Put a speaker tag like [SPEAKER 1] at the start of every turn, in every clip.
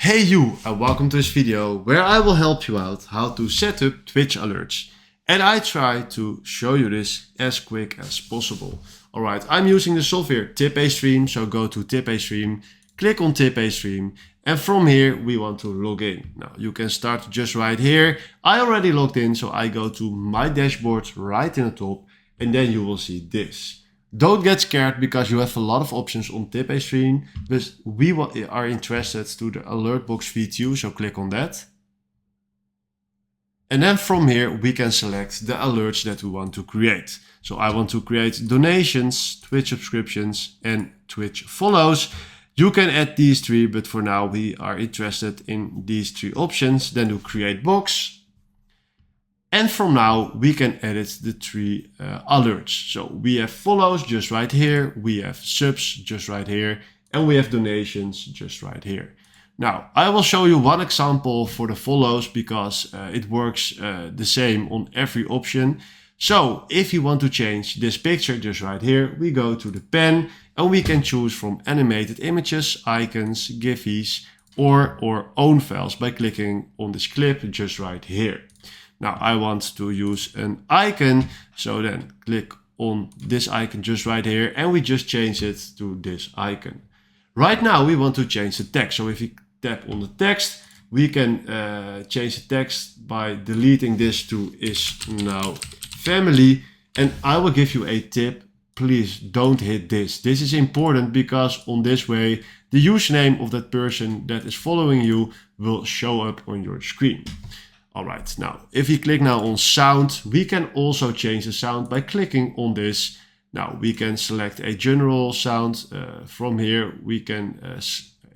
[SPEAKER 1] Hey you, and welcome to this video where I will help you out how to set up Twitch alerts. And I try to show you this as quick as possible. Alright, I'm using the software TipAStream, so go to TipAStream, click on TipAStream, and from here we want to log in. Now you can start just right here. I already logged in, so I go to my dashboard right in the top, and then you will see this. Don't get scared because you have a lot of options on TipAStream, but we are interested to the alert box v2, so click on that. And then from here we can select the alerts that we want to create. So I want to create donations, Twitch subscriptions and Twitch follows. You can add these three, but for now we are interested in these three options. Then do create box. And from now we can edit the three alerts. So we have follows just right here, we have subs just right here, and we have donations just right here. Now I will show you one example for the follows because it works the same on every option. So if you want to change this picture just right here, we go to the pen and we can choose from animated images, icons, gifs, or own files by clicking on this clip just right here. Now I want to use an icon, so then click on this icon just right here and we just change it to this icon. Right now we want to change the text, so if you tap on the text, we can change the text by deleting this to is now family. And I will give you a tip, please don't hit this. This is important because on this way the username of that person that is following you will show up on your screen. Alright, now if you click now on sound, we can also change the sound by clicking on this. Now we can select a general sound. From here we can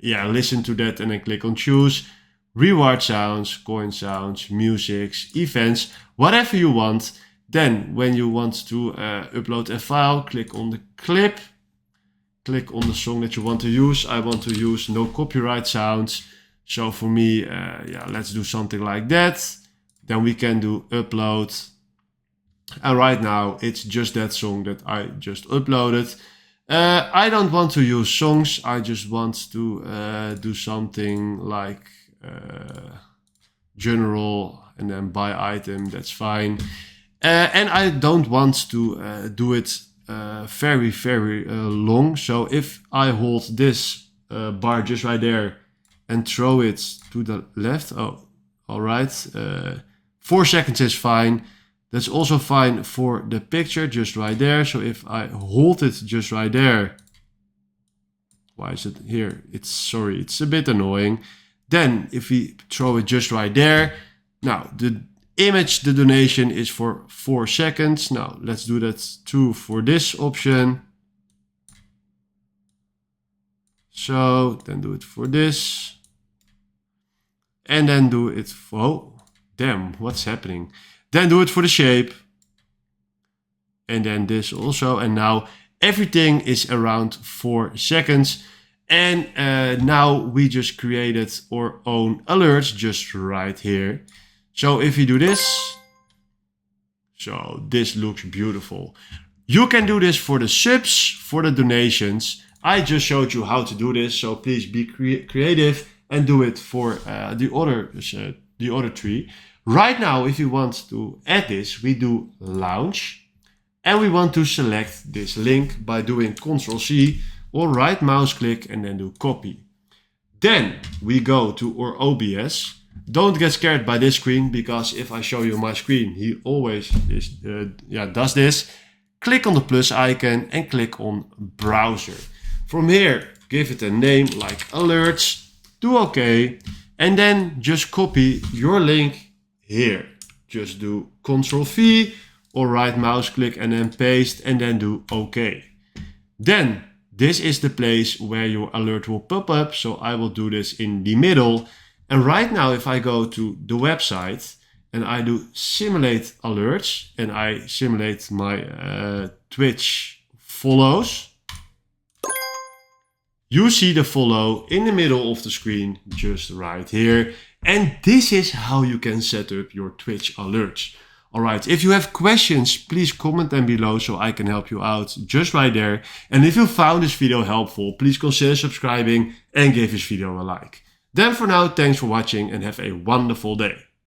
[SPEAKER 1] listen to that and then click on choose. Reward sounds, coin sounds, musics, events, whatever you want. Then when you want to upload a file, click on the clip. Click on the song that you want to use. I want to use no copyright sounds. So for me, let's do something like that. Then we can do upload. And right now it's just that song that I just uploaded. I don't want to use songs. I just want to do something like general and then by item. That's fine. And I don't want to do it very long. So if I hold this bar just right there and throw it to the left. Oh, all right. 4 seconds is fine. That's also fine for the picture just right there. So if I hold it just right there, why is it here? It's a bit annoying. Then if we throw it just right there, now the image, the donation is for 4 seconds. Now let's do that too for this option. So then do it for this. And then do it for, oh, damn, what's happening? Then do it for the shape. And then this also. And now everything is around 4 seconds. And now we just created our own alerts just right here. So if you do this, so this looks beautiful. You can do this for the subs, for the donations. I just showed you how to do this. So please be creative and do it for the other three. Right now, if you want to add this, we do launch. And we want to select this link by doing Ctrl+C or right mouse click and then do copy. Then we go to our OBS. Don't get scared by this screen because if I show you my screen, he always does this. Click on the plus icon and click on browser. From here, give it a name like alerts. Do OK, and then just copy your link here. Just do Ctrl+V or right mouse click and then paste and then do OK. Then this is the place where your alert will pop up. So I will do this in the middle. And right now, if I go to the website and I do simulate alerts and I simulate my Twitch follows, you see the follow in the middle of the screen, just right here. And this is how you can set up your Twitch alerts. All right, if you have questions, please comment them below so I can help you out just right there. And if you found this video helpful, please consider subscribing and give this video a like. Then for now, thanks for watching and have a wonderful day.